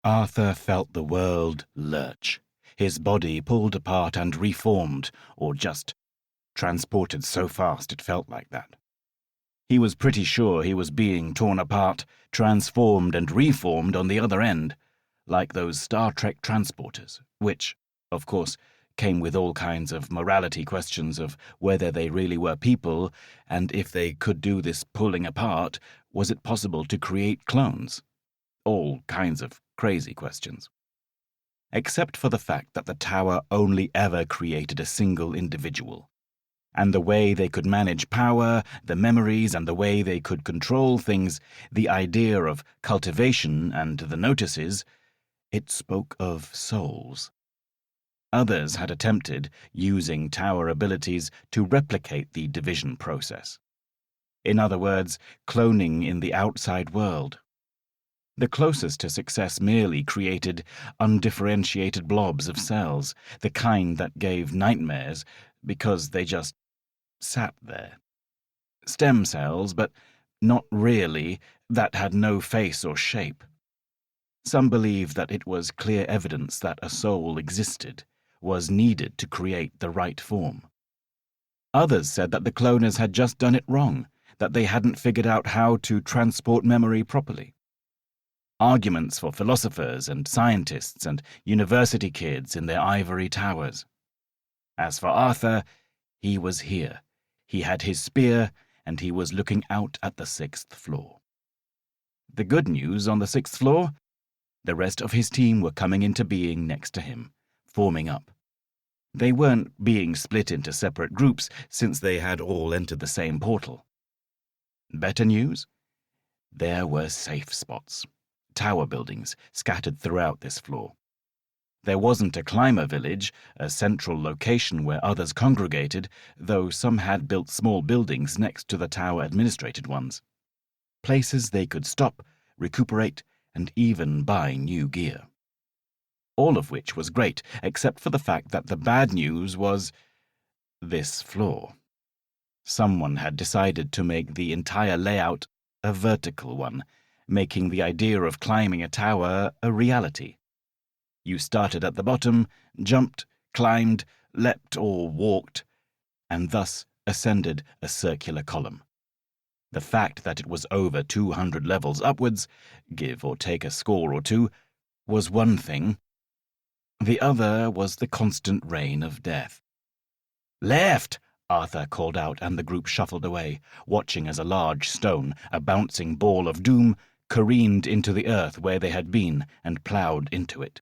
Arthur felt the world lurch, his body pulled apart and reformed, or just transported so fast it felt like that. He was pretty sure he was being torn apart, transformed and reformed on the other end, like those Star Trek transporters, which, of course, came with all kinds of morality questions of whether they really were people, and if they could do this pulling apart, was it possible to create clones? All kinds of crazy questions. Except for the fact that the tower only ever created a single individual, and the way they could manage power, the memories, and the way they could control things, the idea of cultivation and the notices, it spoke of souls. Others had attempted, using tower abilities, to replicate the division process. In other words, cloning in the outside world. The closest to success merely created undifferentiated blobs of cells, the kind that gave nightmares because they just sat there. Stem cells, but not really, that had no face or shape. Some believed that it was clear evidence that a soul existed, was needed to create the right form. Others said that the cloners had just done it wrong, that they hadn't figured out how to transport memory properly. Arguments for philosophers and scientists and university kids in their ivory towers. As for Arthur, he was here. He had his spear, and he was looking out at the 6th floor. The good news on the 6th floor? The rest of his team were coming into being next to him, forming up. They weren't being split into separate groups since they had all entered the same portal. Better news? There were safe spots, tower buildings scattered throughout this floor. There wasn't a climber village, a central location where others congregated, though some had built small buildings next to the tower-administrated ones. Places they could stop, recuperate, and even buy new gear. All of which was great, except for the fact that the bad news was this floor. Someone had decided to make the entire layout a vertical one, making the idea of climbing a tower a reality. You started at the bottom, jumped, climbed, leapt or walked, and thus ascended a circular column. The fact that it was over 200 levels upwards, give or take a score or two, was one thing. The other was the constant rain of death. "Left!" Arthur called out, and the group shuffled away, watching as a large stone, a bouncing ball of doom, careened into the earth where they had been and ploughed into it.